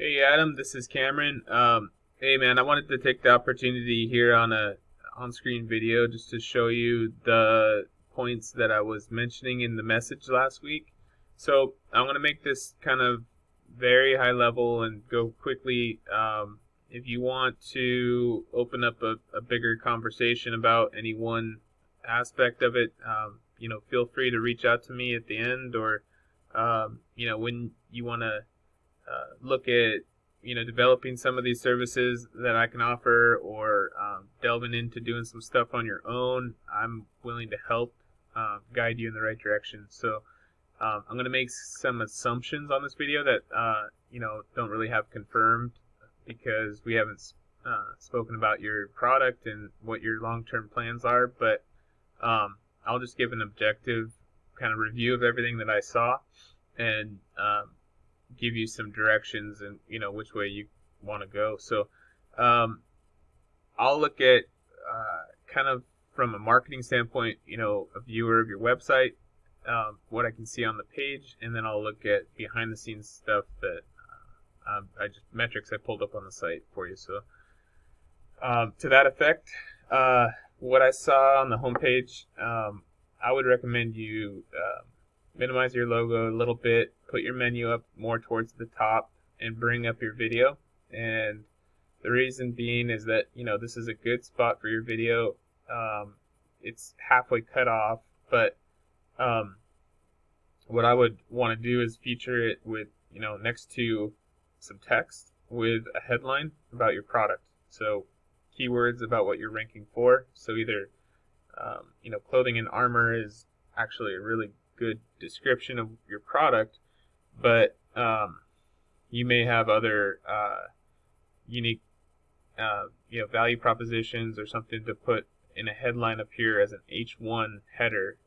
Hey Adam, this is Cameron. Hey man, I wanted to take the opportunity here on a on-screen video just to show you the points that I was mentioning in the message last week. So I'm going to make this kind of very high level and go quickly. If you want to open up a bigger conversation about any one aspect of it, feel free to reach out to me at the end or, when you want to look at developing some of these services that I can offer, or delving into doing some stuff on your own. I'm willing to help guide you in the right direction. So I'm going to make some assumptions on this video that don't really have confirmed, because we haven't spoken about your product and what your long-term plans are. But I'll just give an objective kind of review of everything that I saw, and give you some directions and which way you want to go. So I'll look at kind of from a marketing standpoint, a viewer of your website, what I can see on the page, and then I'll look at behind the scenes stuff that metrics I pulled up on the site for you. So to that effect, what I saw on the homepage, I would recommend you minimize your logo a little bit, put your menu up more towards the top, and bring up your video. And the reason being is that this is a good spot for your video. It's halfway cut off, but what I would want to do is feature it with next to some text with a headline about your product. So keywords about what you're ranking for. So either clothing and armor is actually a really good description of your product, but you may have other unique value propositions or something to put in a headline up here as an H1 header,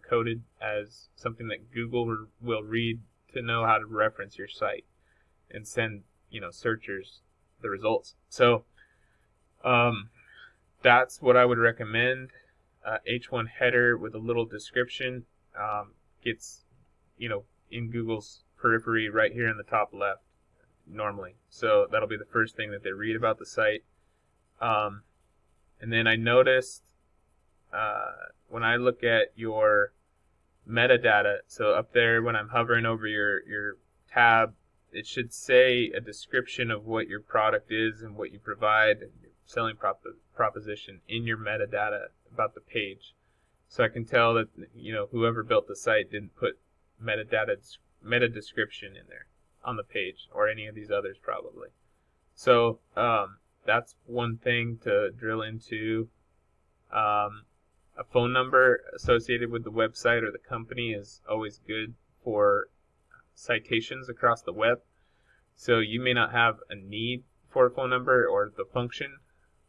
coded as something that Google will read to know how to reference your site and send searchers the results. So that's what I would recommend. H1 header with a little description gets in Google's periphery right here in the top left normally. So that'll be the first thing that they read about the site. And then I noticed when I look at your metadata, so up there when I'm hovering over your tab, it should say a description of what your product is and what you provide and your selling proposition in your metadata about the page. So I can tell that whoever built the site didn't put meta description in there on the page, or any of these others probably. So that's one thing to drill into. A phone number associated with the website or the company is always good for citations across the web. So you may not have a need for a phone number or the function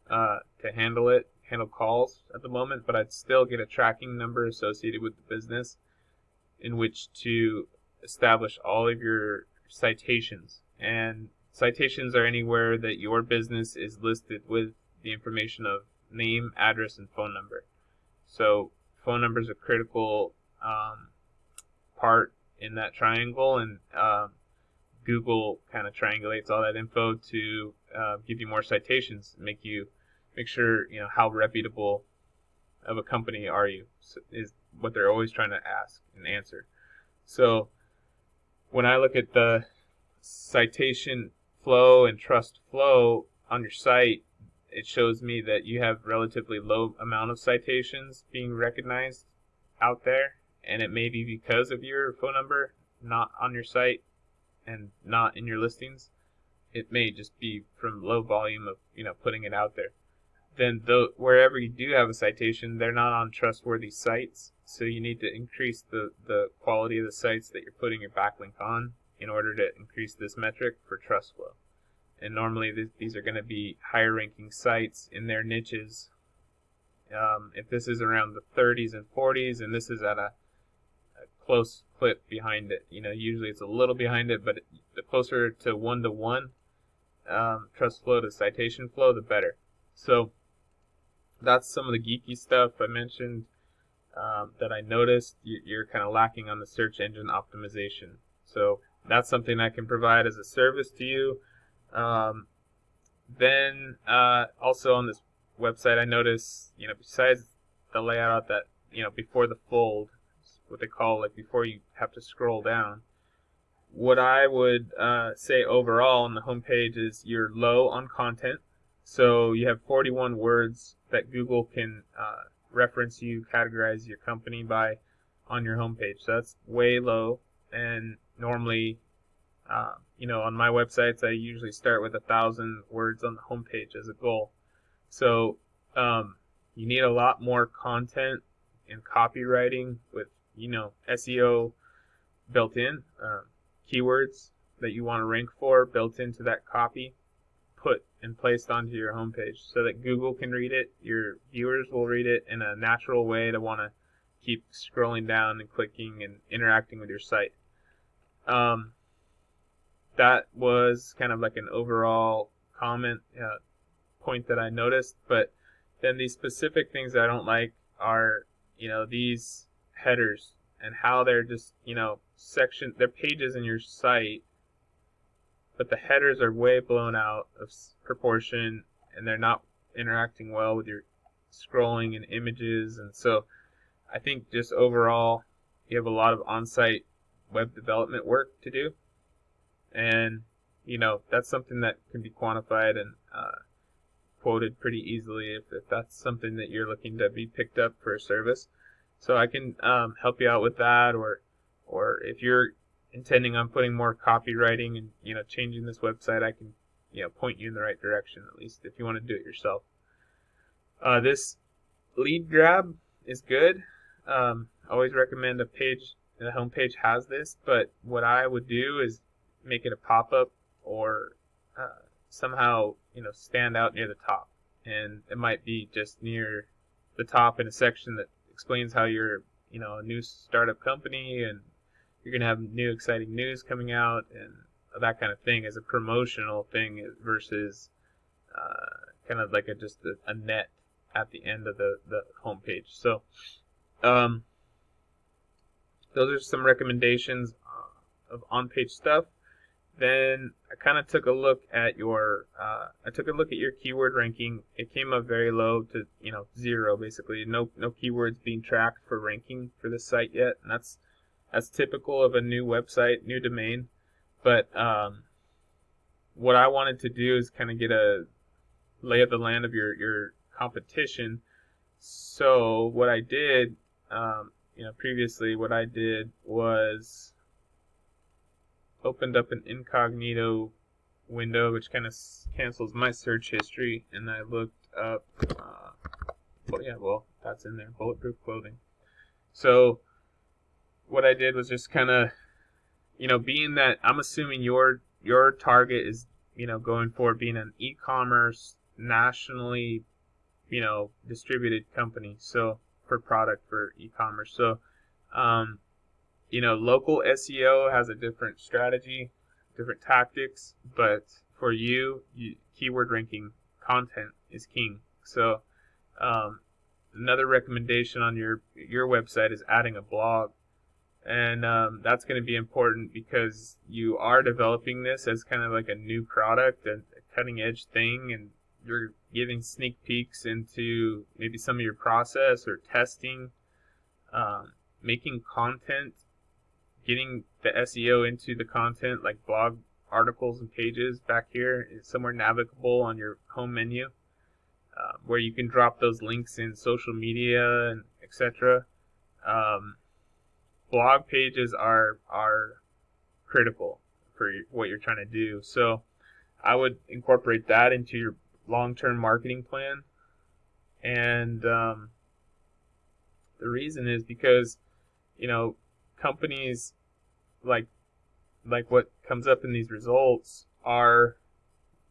to handle calls at the moment, but I'd still get a tracking number associated with the business in which to establish all of your citations. And citations are anywhere that your business is listed with the information of name, address, and phone number. So phone number is a critical part in that triangle, and Google kind of triangulates all that info to give you more citations, make sure how reputable of a company are you, is what they're always trying to ask and answer. So when I look at the citation flow and trust flow on your site, it shows me that you have relatively low amount of citations being recognized out there, and it may be because of your phone number not on your site and not in your listings. It may just be from low volume of putting it out there. Then wherever you do have a citation, they're not on trustworthy sites, so you need to increase the quality of the sites that you're putting your backlink on in order to increase this metric for trust flow. And normally these are going to be higher ranking sites in their niches. If this is around the 30s and 40s, and this is at a close clip behind it, usually it's a little behind it, but the closer to 1-to-1 trust flow to citation flow, the better. So that's some of the geeky stuff I mentioned that I noticed you're kind of lacking on the search engine optimization. So that's something I can provide as a service to you. Then also on this website, I noticed, besides the layout that, before the fold, what they call like before you have to scroll down, what I would say overall on the homepage is you're low on content. So you have 41 words that Google can reference you, categorize your company by on your homepage. So that's way low. And normally, on my websites, I usually start with 1,000 words on the homepage as a goal. So you need a lot more content and copywriting with, SEO built in, keywords that you want to rank for built into that copy, put and placed onto your homepage so that Google can read it, your viewers will read it in a natural way to want to keep scrolling down and clicking and interacting with your site. That was kind of like an overall comment point that I noticed, but then these specific things that I don't like are, these headers and how they're just, they're pages in your site, but the headers are way blown out of proportion and they're not interacting well with your scrolling and images. And so I think just overall, you have a lot of on-site web development work to do. And, that's something that can be quantified and quoted pretty easily if that's something that you're looking to be picked up for a service. So I can help you out with that, or if you're intending on putting more copywriting and, changing this website, I can, point you in the right direction, at least if you want to do it yourself. This lead grab is good. Always recommend the homepage has this, but what I would do is make it a pop-up or somehow, stand out near the top. And it might be just near the top in a section that explains how you're, a new startup company and you're going to have new exciting news coming out and that kind of thing as a promotional thing versus kind of like just a net at the end of the homepage. So those are some recommendations of on-page stuff. Then I kind of took a look at your keyword ranking. It came up very low to 0 basically. No keywords being tracked for ranking for this site yet, and that's typical of a new website, new domain. But what I wanted to do is kind of get a lay of the land of your competition. So what I did, previously, what I did was opened up an incognito window, which kind of cancels my search history, and I looked up, that's in there, bulletproof clothing. So what I did was just kind of, being that I'm assuming your target is, going for being an e-commerce, nationally, distributed company, so for product for e-commerce. So, local SEO has a different strategy, different tactics, but for you keyword ranking content is king. So another recommendation on your website is adding a blog. And that's going to be important because you are developing this as kind of like a new product, a cutting edge thing, and you're giving sneak peeks into maybe some of your process or testing, making content, getting the SEO into the content like blog articles and pages back here is somewhere navigable on your home menu, where you can drop those links in social media and etc. Blog pages are critical for what you're trying to do. So I would incorporate that into your long-term marketing plan. And the reason is because, companies like what comes up in these results are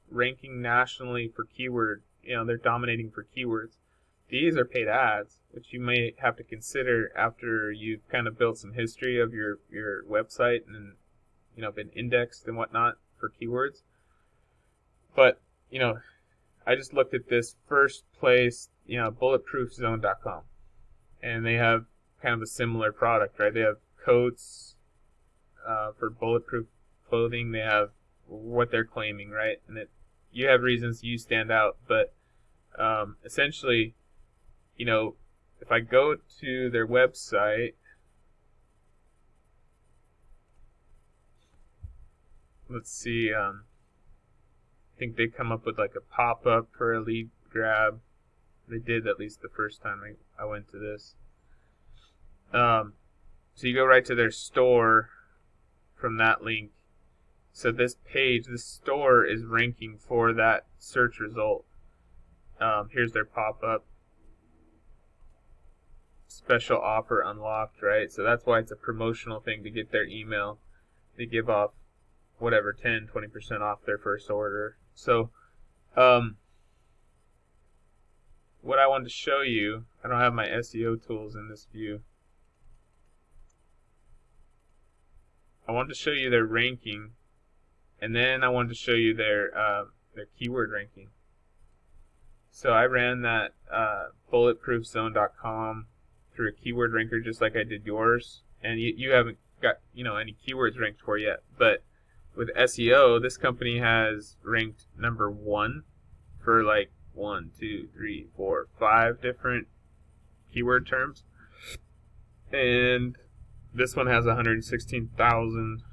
ranking nationally for keyword. They're dominating for keywords. These are paid ads, which you may have to consider after you've kind of built some history of your website and been indexed and whatnot for keywords. But I just looked at this first place, bulletproofzone.com, and they have kind of a similar product, right? They have coats for bulletproof clothing. They have what they're claiming, right? And that you have reasons you stand out, but essentially, you know, if I go to their website, let's see, I think they come up with like a pop-up for a lead grab. They did, at least the first time I went to this. So you go right to their store from that link. So this page, this store is ranking for that search result. Here's their pop-up. Special offer unlocked, right? So that's why it's a promotional thing to get their email. They give off whatever, 10, 20% off their first order. So what I wanted to show you, I don't have my SEO tools in this view. I wanted to show you their ranking, and then I wanted to show you their keyword ranking. So I ran that bulletproofzone.com through a keyword ranker just like I did yours, and you haven't got any keywords ranked for yet. But with SEO, this company has ranked number 1 for like 1, 2, 3, 4, 5 different keyword terms, and this one has 116,000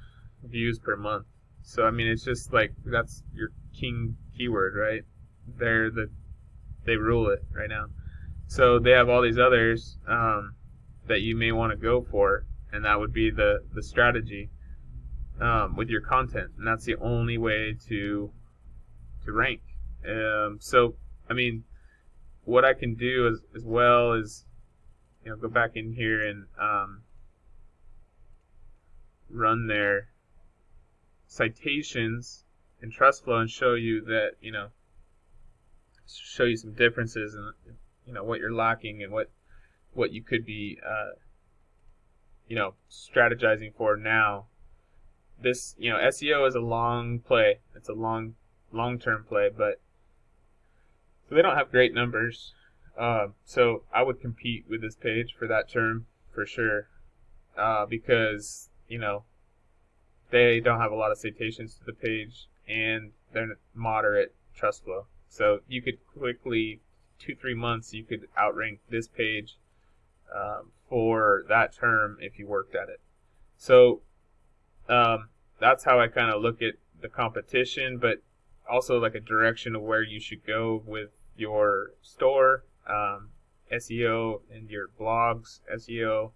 views per month. So I mean, it's just like that's your king keyword, right? They rule it right now. So they have all these others that you may want to go for, and that would be the strategy with your content, and that's the only way to rank. So I mean, what I can do as well is go back in here and run their citations in TrustFlow and show you that show you some differences and what you're lacking and what you could be strategizing for now. This SEO is a long play. It's a long-term play, but so they don't have great numbers. So I would compete with this page for that term for sure, because they don't have a lot of citations to the page, and they're moderate trust flow. So you could quickly, 2-3 months, you could outrank this page for that term if you worked at it. So that's how I kind of look at the competition, but also like a direction of where you should go with your store, SEO, and your blogs, SEO.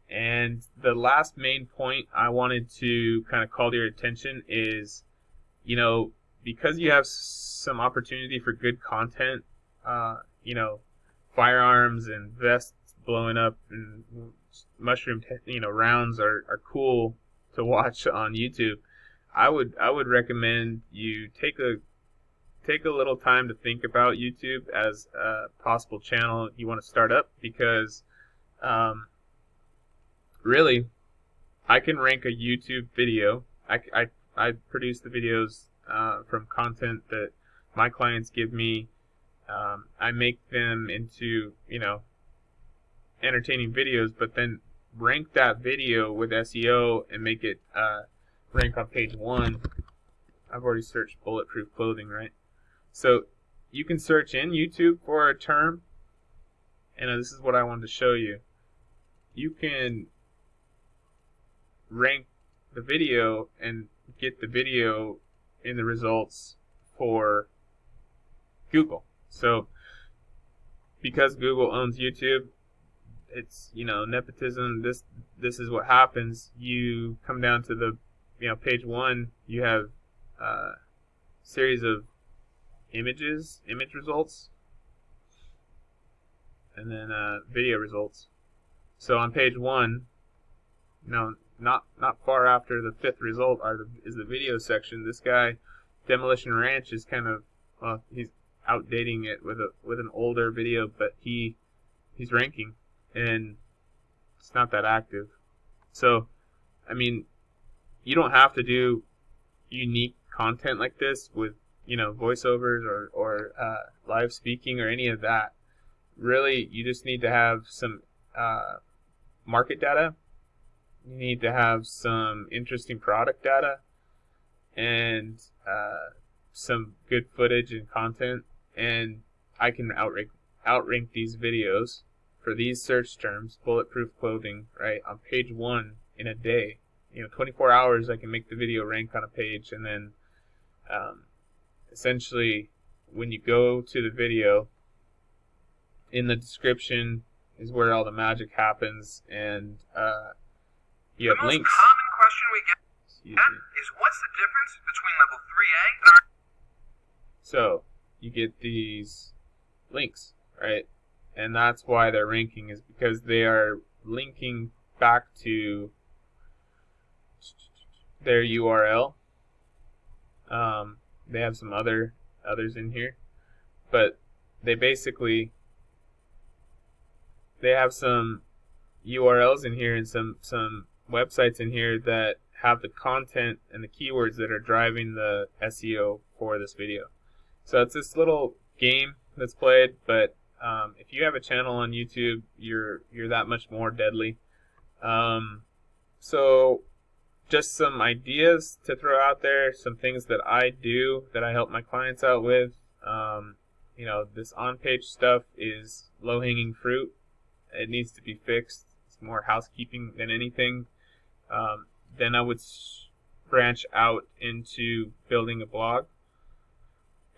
And the last main point I wanted to kind of call to your attention is, because you have some opportunity for good content, firearms and vests blowing up and mushroom, rounds are cool to watch on YouTube. I would recommend you take a little time to think about YouTube as a possible channel you want to start up, because really, I can rank a YouTube video. I produce the videos from content that my clients give me. I make them into entertaining videos, but then rank that video with SEO and make it rank on page 1. I've already searched bulletproof clothing, right? So you can search in YouTube for a term, and this is what I wanted to show you. You can rank the video and get the video in the results for Google. So because Google owns YouTube, it's nepotism. This is what happens. You come down to the page 1, you have a series of image results, and then video results. So on page 1, not far after the 5th result is the video section. This guy, Demolition Ranch, is kind of he's outdating it with an older video, but he's ranking, and it's not that active. So I mean, you don't have to do unique content like this with voiceovers or live speaking or any of that. Really, you just need to have some market data. You need to have some interesting product data, and some good footage and content, and I can outrank these videos for these search terms, bulletproof clothing, right, on page 1 in a day. 24 hours I can make the video rank on a page, and then essentially when you go to the video, in the description is where all the magic happens, and you have links. The most common question we get is, what's the difference between level 3A and our... So you get these links, right? And that's why they're ranking, is because they are linking back to their URL. They have some others in here, but they have some URLs in here and some websites in here that have the content and the keywords that are driving the SEO for this video. So it's this little game that's played, but if you have a channel on YouTube, you're that much more deadly. So just some ideas to throw out there, some things that I do that I help my clients out with. This on-page stuff is low-hanging fruit. It needs to be fixed. It's more housekeeping than anything. Then I would branch out into building a blog.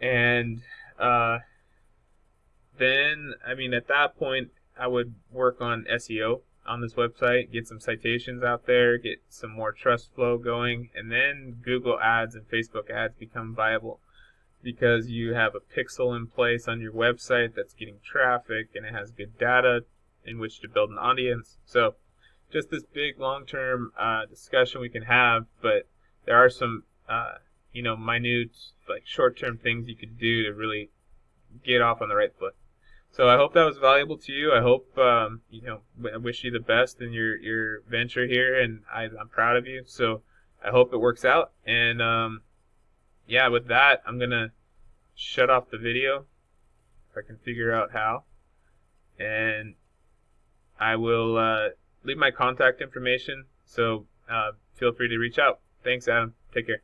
And then, at that point, I would work on SEO on this website, get some citations out there, get some more trust flow going, and then Google ads and Facebook ads become viable because you have a pixel in place on your website that's getting traffic and it has good data in which to build an audience. So just this big long-term discussion we can have, but there are some minute, short-term things you could do to really get off on the right foot. So I hope that was valuable to you. I hope I wish you the best in your venture here, and I'm proud of you. So I hope it works out. And with that, I'm gonna shut off the video if I can figure out how, and I will leave my contact information. So feel free to reach out. Thanks, Adam. Take care.